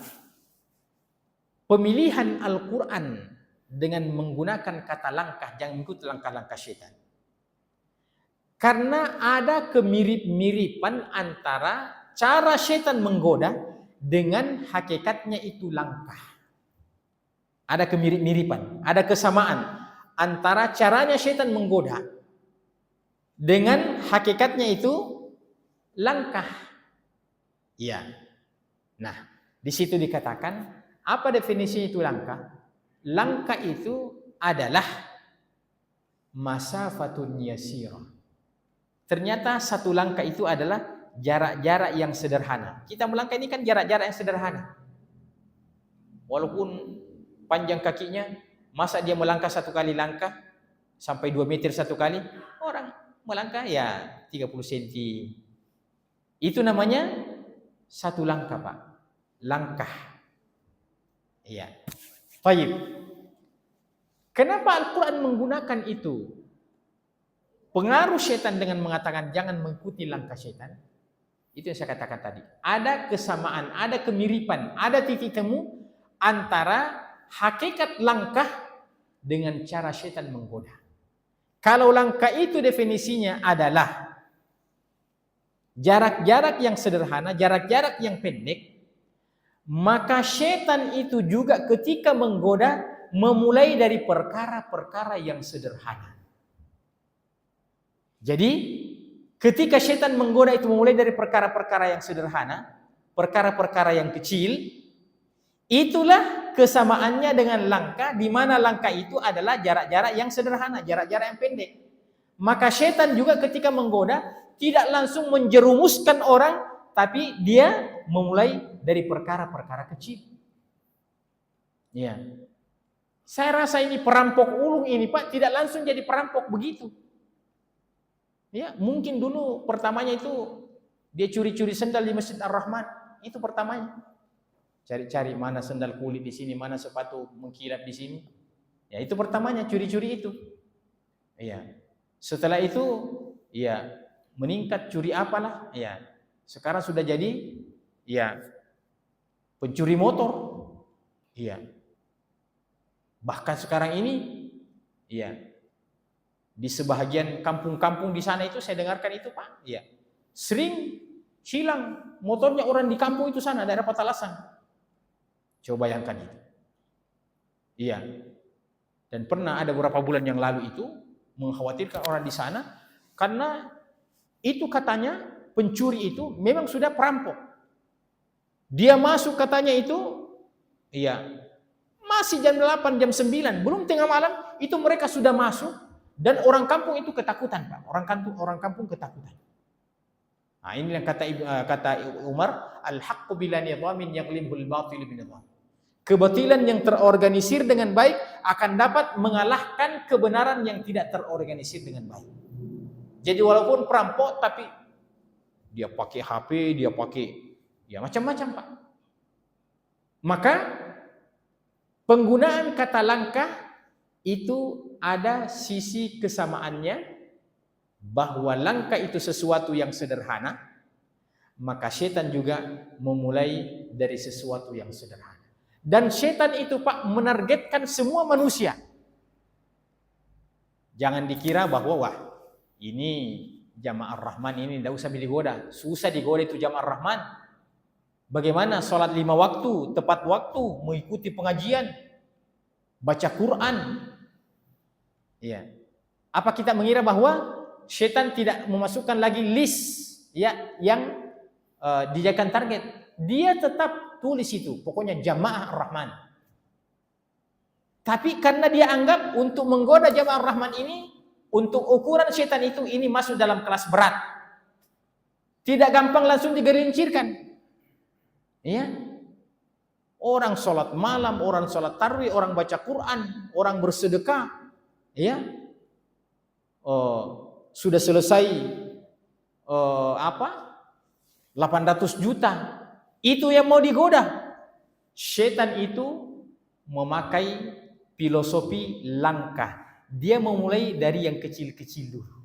pemilihan Al-Quran dengan menggunakan kata langkah, jangan mengikuti langkah-langkah syaitan. Karena ada kemirip-miripan antara cara syaitan menggoda dengan hakikatnya itu langkah. Ada kemirip-miripan, ada kesamaan antara caranya syaitan menggoda dengan hakikatnya itu langkah. Iya. Nah, di situ dikatakan apa definisi itu langkah? Langkah itu adalah masafatun yasirah. Ternyata satu langkah itu adalah jarak-jarak yang sederhana. Kita melangkah ini kan jarak-jarak yang sederhana. Walaupun panjang kakinya, masa dia melangkah satu kali langkah sampai 2 meter satu kali? Orang melangkah ya 30 cm. Itu namanya satu langkah, Pak. Langkah. Iya. Baik. Kenapa Al-Quran menggunakan itu? Pengaruh setan dengan mengatakan jangan mengikuti langkah setan. Itu yang saya katakan tadi. Ada kesamaan, ada kemiripan, ada titik temu antara hakikat langkah dengan cara setan menggoda. Kalau langkah itu definisinya adalah jarak-jarak yang sederhana, jarak-jarak yang pendek, maka setan itu juga ketika menggoda memulai dari perkara-perkara yang sederhana. Jadi ketika setan menggoda itu memulai dari perkara-perkara yang sederhana, perkara-perkara yang kecil, itulah kesamaannya dengan langkah, di mana langkah itu adalah jarak-jarak yang sederhana, jarak-jarak yang pendek. Maka setan juga ketika menggoda tidak langsung menjerumuskan orang, tapi dia memulai dari perkara-perkara kecil. Ya. Saya rasa ini perampok ulung ini Pak tidak langsung jadi perampok begitu. Ya, mungkin dulu pertamanya itu dia curi-curi sendal di Masjid Ar-Rahman, itu pertamanya. Cari-cari mana sendal kulit di sini, mana sepatu mengkilap di sini. Ya, itu pertamanya curi-curi itu. Iya. Setelah itu ya meningkat curi apalah, ya. Sekarang sudah jadi ya pencuri motor. Iya. Bahkan sekarang ini ya di sebahagian kampung-kampung di sana itu saya dengarkan itu Pak, ya. Sering hilang motornya orang di kampung itu sana, daerah Patalasan. Coba bayangkan itu. Iya. Dan pernah ada beberapa bulan yang lalu itu mengkhawatirkan orang di sana karena itu katanya pencuri itu memang sudah perampok. Dia masuk katanya itu, iya, masih jam 8, jam 9, belum tengah malam, itu mereka sudah masuk dan orang kampung itu ketakutan, Pak. Orang kampung ketakutan. Nah, ini yang kata Umar, al-haqqu bila nidhamin yaghlibul batil binidham. Kebatilan yang terorganisir dengan baik akan dapat mengalahkan kebenaran yang tidak terorganisir dengan baik. Jadi walaupun perampok tapi dia pakai HP, dia pakai ya macam-macam, Pak. Maka penggunaan kata langkah itu ada sisi kesamaannya, bahwa langkah itu sesuatu yang sederhana, maka setan juga memulai dari sesuatu yang sederhana. Dan setan itu, Pak, menargetkan semua manusia. Jangan dikira bahwa wah, ini jamaah Rahman ini tidak usah digoda. Susah digoda itu jamaah Rahman. Bagaimana sholat 5 waktu, tepat waktu, mengikuti pengajian, baca Quran. Iya. Apa kita mengira bahwa setan tidak memasukkan lagi list ya yang dijadikan target? Dia tetap tulis itu, pokoknya jamaah Rahman. Tapi karena dia anggap untuk menggoda jamaah Rahman ini, untuk ukuran setan itu ini masuk dalam kelas berat. Tidak gampang langsung digerincirkan. Ya. Orang sholat malam, orang sholat tarawih, orang baca Quran, orang bersedekah, ya. Sudah selesai 800 juta. Itu yang mau digoda. Setan itu memakai filosofi langkah. Dia memulai dari yang kecil-kecil dulu.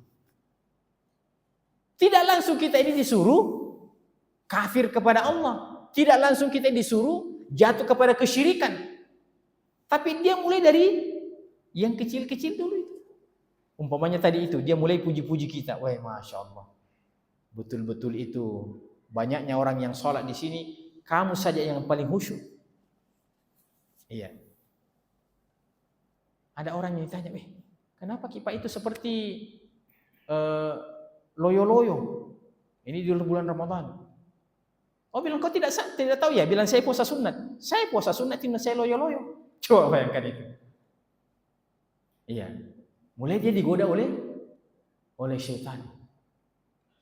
Tidak langsung kita ini disuruh kafir kepada Allah. Tidak langsung kita disuruh jatuh kepada kesyirikan. Tapi dia mulai dari yang kecil-kecil dulu itu. Umpamanya tadi itu, dia mulai puji-puji kita. Wah, Masya Allah. Betul-betul itu. Banyaknya orang yang sholat di sini, kamu saja yang paling khusyuk. Iya. Ada orang yang ditanya, kenapa Pak itu seperti loyo-loyo? Ini di bulan Ramadan. Oh, bilang kau tidak tahu ya? Bilang saya puasa sunat. Saya puasa sunat, tidak saya loyo-loyo. Coba bayangkan itu. Iya. Mulai dia digoda oleh syaitan.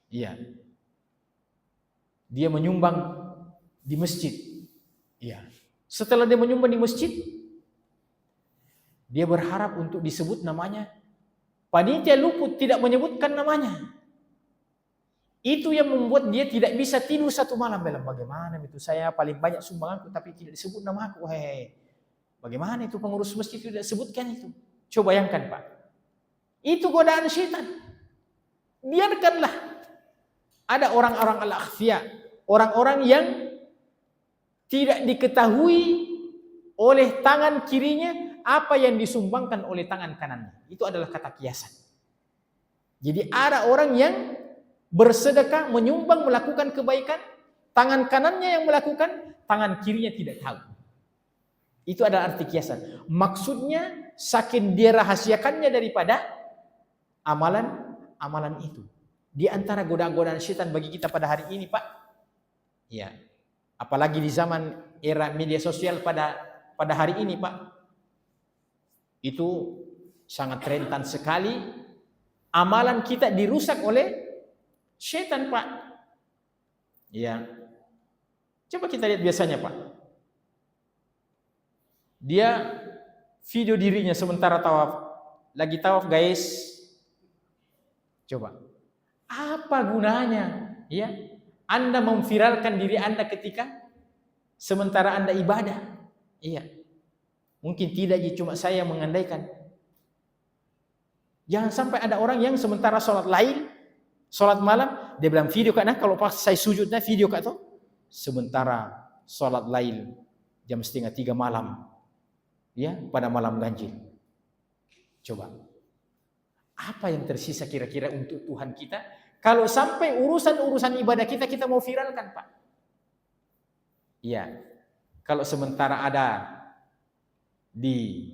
Iya. Dia menyumbang di masjid. Iya. Setelah dia menyumbang di masjid, dia berharap untuk disebut namanya. Panitia luput tidak menyebutkan namanya. Itu yang membuat dia tidak bisa tidur satu malam. Bagaimana itu, saya paling banyak sumbanganku tapi tidak disebut nama aku. Bagaimana itu pengurus masjid tidak sebutkan itu? Coba bayangkan, Pak. Itu godaan syaitan. Biarkanlah ada orang-orang al-akhfiya, orang-orang yang tidak diketahui oleh tangan kirinya apa yang disumbangkan oleh tangan kanannya. Itu adalah kata kiasan. Jadi ada orang yang bersedekah, menyumbang, melakukan kebaikan, tangan kanannya yang melakukan, tangan kirinya tidak tahu. Itu adalah arti kiasan. Maksudnya saking dia rahasiakannya daripada amalan itu. Di antara godaan-godaan syaitan bagi kita pada hari ini, Pak. Ya. Apalagi di zaman era media sosial pada hari ini, Pak. Itu sangat rentan sekali amalan kita dirusak oleh syaitan, Pak. Ya. Coba kita lihat biasanya, Pak. Dia video dirinya sementara tawaf. Lagi tawaf, guys. Coba. Apa gunanya? Ya. Anda memviralkan diri Anda ketika sementara Anda ibadah. Iya. Mungkin tidak, cuma saya mengandaikan. Jangan sampai ada orang yang sementara sholat lain, sholat malam, dia bilang video kak, nah kalau pas saya sujudnya video kak tuh. Sementara sholat lain jam 2:30 malam, ya pada malam ganjil. Coba, apa yang tersisa kira-kira untuk Tuhan kita? Kalau sampai urusan ibadah kita mau viralkan, Pak. Iya, kalau sementara ada di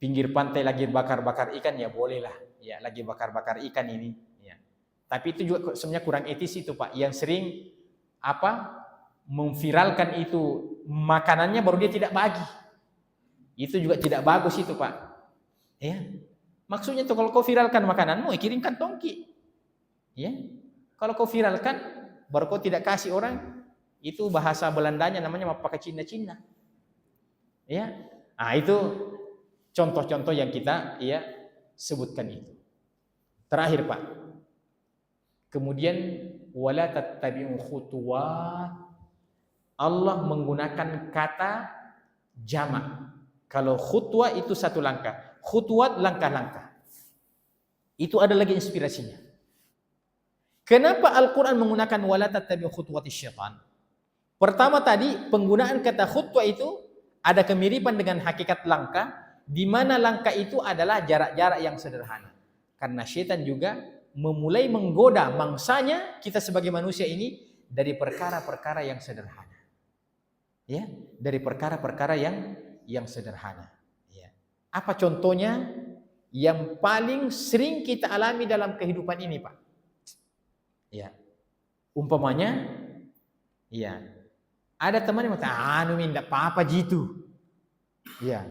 pinggir pantai lagi bakar-bakar ikan, ya bolehlah. Ya, lagi bakar-bakar ikan ini. Ya. Tapi itu juga sebenarnya kurang etis itu, Pak. Yang sering memviralkan itu makanannya baru dia tidak bagi. Itu juga tidak bagus itu, Pak. Ya. Maksudnya tuh kalau kau viralkan makananmu, kirimkan tongki. Ya. Kalau kau viralkan baru kau tidak kasih orang, itu bahasa Belandanya namanya pakai Cina-Cina. Ya. Nah, itu contoh-contoh yang kita sebutkan itu. Terakhir, Pak. Kemudian wala tattabi'u khutuwat. Allah menggunakan kata jamak. Kalau khutwa itu satu langkah, khutwat langkah-langkah. Itu ada lagi inspirasinya. Kenapa Al-Quran menggunakan wala tattabi'u khutuwatis syaitan? Pertama tadi, penggunaan kata khutwa itu ada kemiripan dengan hakikat langkah, di mana langkah itu adalah jarak-jarak yang sederhana. Karena syaitan juga memulai menggoda mangsanya kita sebagai manusia ini dari perkara-perkara yang sederhana. Ya, dari perkara-perkara yang sederhana. Ya. Apa contohnya yang paling sering kita alami dalam kehidupan ini, Pak? Ya. Umpamanya, ya. Ada teman yang mengatakan, enggak apa-apa jitu. Ya.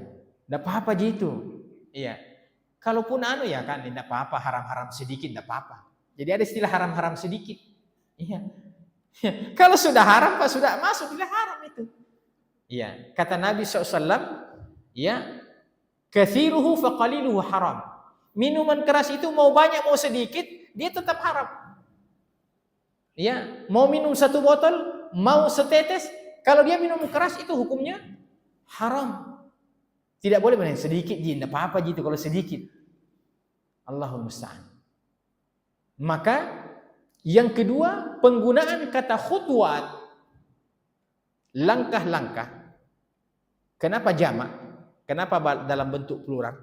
Enggak apa-apa jitu. Iya. Kalaupun ya kan enggak apa-apa, haram-haram sedikit enggak apa-apa. Jadi ada istilah haram-haram sedikit. Iya. Kalau sudah haram, Pak, sudah masuk sudah haram itu. Iya, kata Nabi SAW, ya, kathiruhu faqaliluhu haram. Minuman keras itu mau banyak mau sedikit, dia tetap haram. Ya, mau minum satu botol, mau setetes, kalau dia minum keras itu hukumnya haram. Tidak boleh benar sedikit, tidak apa-apa gitu kalau sedikit. Allahul musta'an. Maka yang kedua, penggunaan kata khutwat, langkah-langkah. Kenapa jamak? Kenapa dalam bentuk plural?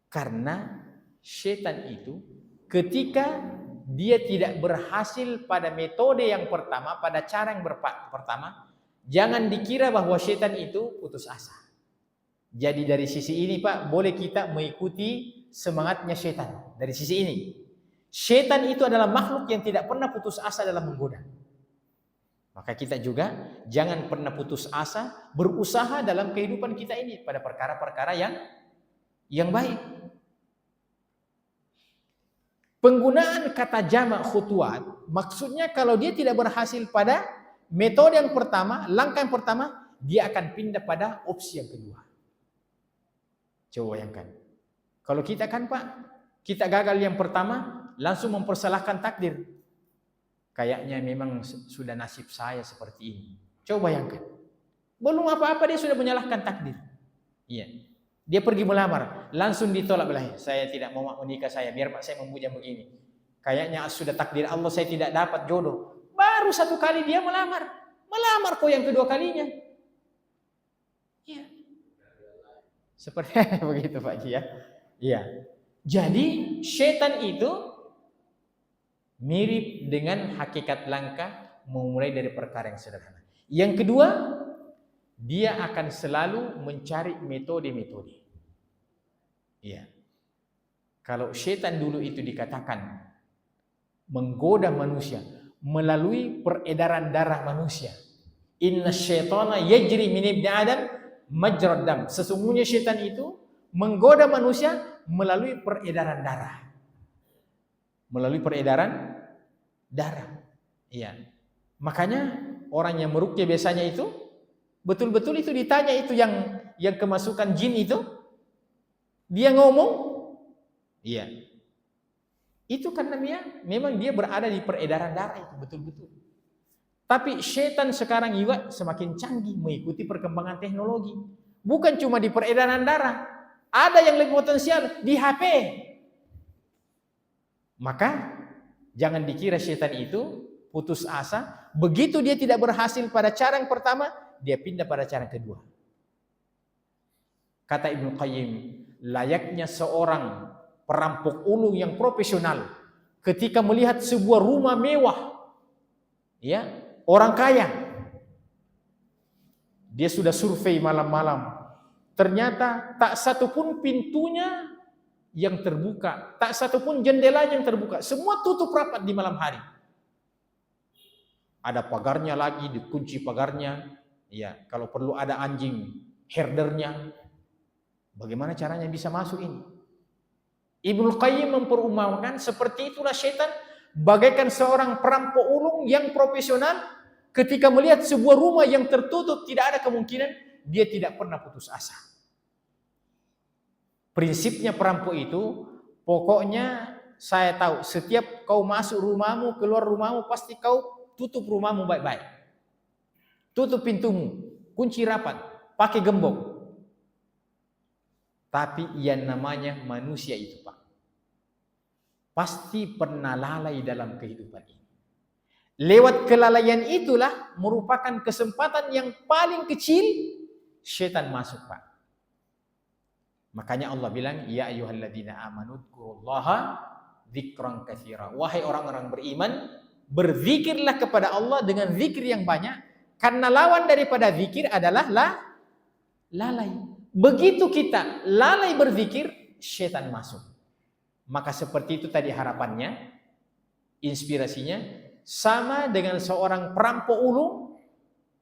Karena setan itu ketika dia tidak berhasil pada metode yang pertama, pada cara yang pertama, jangan dikira bahwa setan itu putus asa. Jadi dari sisi ini, Pak, boleh kita mengikuti semangatnya setan. Dari sisi ini, setan itu adalah makhluk yang tidak pernah putus asa dalam menggoda. Maka kita juga jangan pernah putus asa berusaha dalam kehidupan kita ini pada perkara-perkara yang baik. Penggunaan kata jamak khutwat maksudnya kalau dia tidak berhasil pada metode yang pertama, langkah yang pertama, dia akan pindah pada opsi yang kedua. Coba bayangkan. Kalau kita kan, Pak, kita gagal yang pertama, langsung mempersalahkan takdir. Kayaknya memang sudah nasib saya seperti ini. Coba bayangkan. Belum apa-apa dia sudah menyalahkan takdir. Iya. Dia pergi melamar, langsung ditolak belahi. Saya tidak mau menikah saya, biar Pak saya membujang begini. Kayaknya sudah takdir Allah saya tidak dapat jodoh. Baru satu kali dia melamar. Melamar kok yang kedua kalinya. Iya. Seperti begitu Pak Ji ya. Iya. Jadi setan itu mirip dengan hakikat langkah memulai dari perkara yang sederhana. Yang kedua, dia akan selalu mencari metode-metode. Iya. Kalau setan dulu itu dikatakan menggoda manusia melalui peredaran darah manusia. Inna syaitana yajri min ibni Adam majrad dam. Sesungguhnya setan itu menggoda manusia melalui peredaran darah. Melalui peredaran darah. Iya. Makanya orang yang meruqyah biasanya itu betul-betul itu ditanya itu yang kemasukan jin itu, dia ngomong, iya. Itu karena memang dia berada di peredaran darah itu betul-betul. Tapi setan sekarang juga semakin canggih mengikuti perkembangan teknologi. Bukan cuma di peredaran darah, ada yang lebih potensial di HP. Maka jangan dikira setan itu putus asa, begitu dia tidak berhasil pada cara yang pertama, dia pindah pada cara yang kedua. Kata Ibnu Qayyim, layaknya seorang perampok ulung yang profesional ketika melihat sebuah rumah mewah, ya, orang kaya, dia sudah survei malam-malam, ternyata tak satu pun pintunya yang terbuka, tak satu pun jendela yang terbuka, semua tutup rapat di malam hari. Ada pagarnya lagi, dikunci pagarnya. Ya, kalau perlu ada anjing herdernya. Bagaimana caranya bisa masuk ini? Ibnu Qayyim memperumpamakan seperti itulah setan, bagaikan seorang perampok ulung yang profesional ketika melihat sebuah rumah yang tertutup tidak ada kemungkinan, dia tidak pernah putus asa. Prinsipnya perampok itu, pokoknya saya tahu setiap kau masuk rumahmu, keluar rumahmu, pasti kau tutup rumahmu baik-baik. Tutup pintumu, kunci rapat, pakai gembok. Tapi yang namanya manusia itu, Pak, pasti pernah lalai dalam kehidupan ini. Lewat kelalaian itulah merupakan kesempatan yang paling kecil setan masuk, Pak. Makanya Allah bilang, ya ayyuhalladzina amanu dzkurullaha dzikran katsira. Wahai orang-orang beriman, berzikirlah kepada Allah dengan zikir yang banyak, karena lawan daripada zikir adalah lalai. Begitu kita lalai berzikir, setan masuk. Maka seperti itu tadi harapannya, inspirasinya sama dengan seorang perampok ulung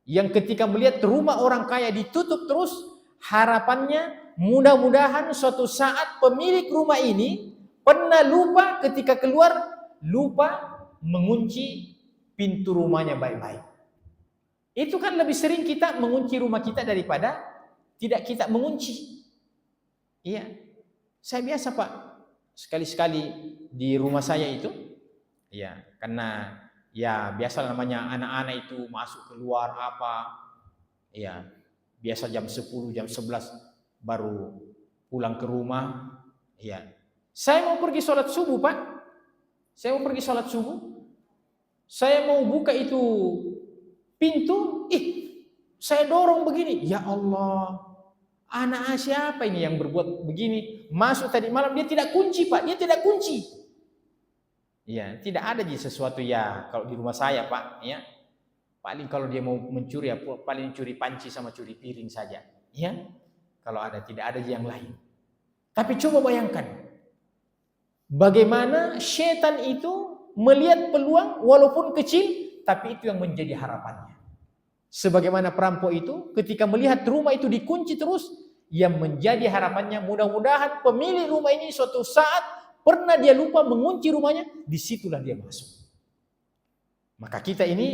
yang ketika melihat rumah orang kaya ditutup terus, harapannya mudah-mudahan suatu saat pemilik rumah ini pernah lupa ketika keluar, lupa mengunci pintu rumahnya baik-baik. Itu kan lebih sering kita mengunci rumah kita daripada tidak kita mengunci. Iya, saya biasa, Pak, sekali-sekali di rumah saya itu, ya, karena ya biasa namanya anak-anak itu masuk keluar apa, ya biasa jam 10, jam 11 baru pulang ke rumah. Ya, saya mau pergi sholat subuh, Pak, saya mau pergi sholat subuh, saya mau buka itu pintu, saya dorong begini, ya Allah, anak siapa ini yang berbuat begini? Masuk tadi malam dia tidak kunci, Pak, dia tidak kunci. Ya, tidak ada sesuatu ya kalau di rumah saya, Pak, ya. Paling kalau dia mau mencuri ya paling curi panci sama curi piring saja, ya. Kalau ada, tidak ada yang lain. Tapi coba bayangkan bagaimana setan itu melihat peluang walaupun kecil, tapi itu yang menjadi harapannya. Sebagaimana perampok itu ketika melihat rumah itu dikunci terus, yang menjadi harapannya mudah-mudahan pemilik rumah ini suatu saat pernah dia lupa mengunci rumahnya, disitulah dia masuk. Maka kita ini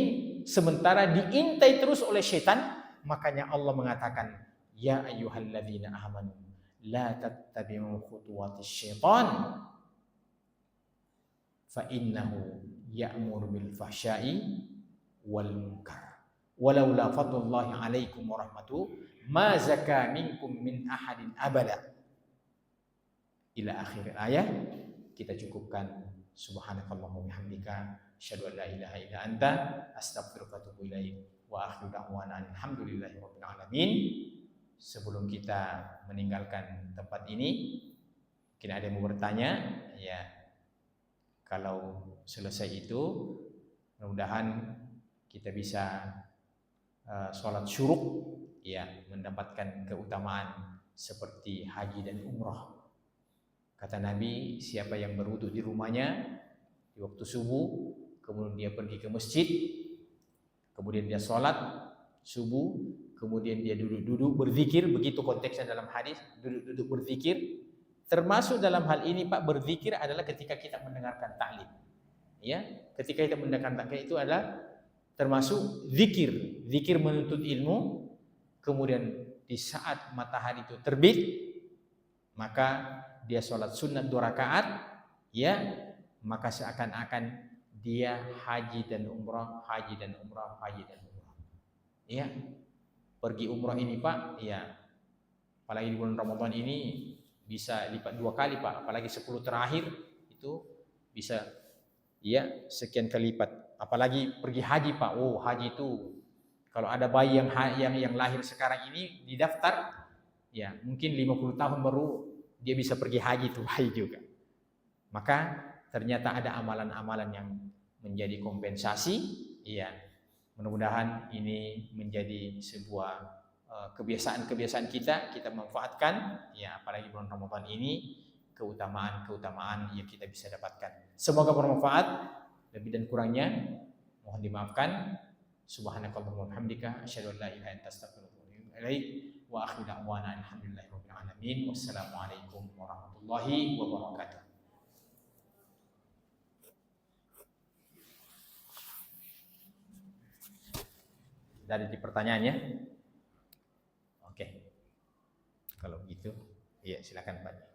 sementara diintai terus oleh setan, makanya Allah mengatakan, ya ayyuhalladzina amanu la tattabi'u khutuwatis syaitan fa innahu ya'muru bil fahsya'i wal munkar. Walaula fadlullahi alaikum warahmatuhu ma zaka minkum min ahadin abada. Ila akhir ayat. Kita cukupkan. Subhanakallahumma bihamdika asyhadu an la ilaha illa anta astaghfiruka wa atubu ilaik. Wa akhiru da'wana alhamdulillahirabbil alamin. Sebelum kita meninggalkan tempat ini, mungkin ada yang mau bertanya, ya. Kalau selesai itu, mudah-mudahan kita bisa sholat syuruk, ya, mendapatkan keutamaan seperti haji dan umrah. Kata Nabi, siapa yang berwudu di rumahnya di waktu subuh, kemudian dia pergi ke masjid, kemudian dia sholat subuh, kemudian dia duduk-duduk berzikir, begitu konteksnya dalam hadis, duduk-duduk berzikir. Termasuk dalam hal ini, Pak, berzikir adalah ketika kita mendengarkan ta'lim. Ya, ketika kita mendengarkan ta'lim itu adalah termasuk zikir, zikir menuntut ilmu. Kemudian di saat matahari itu terbit, maka dia sholat sunat 2 rakaat, ya, maka seakan-akan dia haji dan umrah, haji dan umrah, haji dan umrah. Ya, pergi umrah ini, Pak, ya, apalagi di bulan Ramadan ini bisa lipat 2 kali, Pak, apalagi 10 terakhir itu bisa, ya, sekian kali lipat. Apalagi pergi haji, Pak. Oh, haji itu kalau ada bayi yang lahir sekarang ini didaftar, ya, mungkin 50 tahun baru dia bisa pergi haji, itu bayi juga. Maka ternyata ada amalan-amalan yang menjadi kompensasi, ya. Mudah-mudahan ini menjadi sebuah kebiasaan-kebiasaan kita manfaatkan, ya, apalagi bulan Ramadan ini, keutamaan-keutamaan yang kita bisa dapatkan. Semoga bermanfaat. Lebih dan kurangnya Mohon dimaafkan. Subhanakallahumma wa bihamdika asyhadu an la ilaha illa anta astaghfiruka wa atubu ilaik. Wa akhiru da'wana alhamdulillahirabbil alamin. Wassalamualaikum warahmatullahi wabarakatuh. Dari pertanyaannya. Oke. Kalau begitu, iya silakan Pak.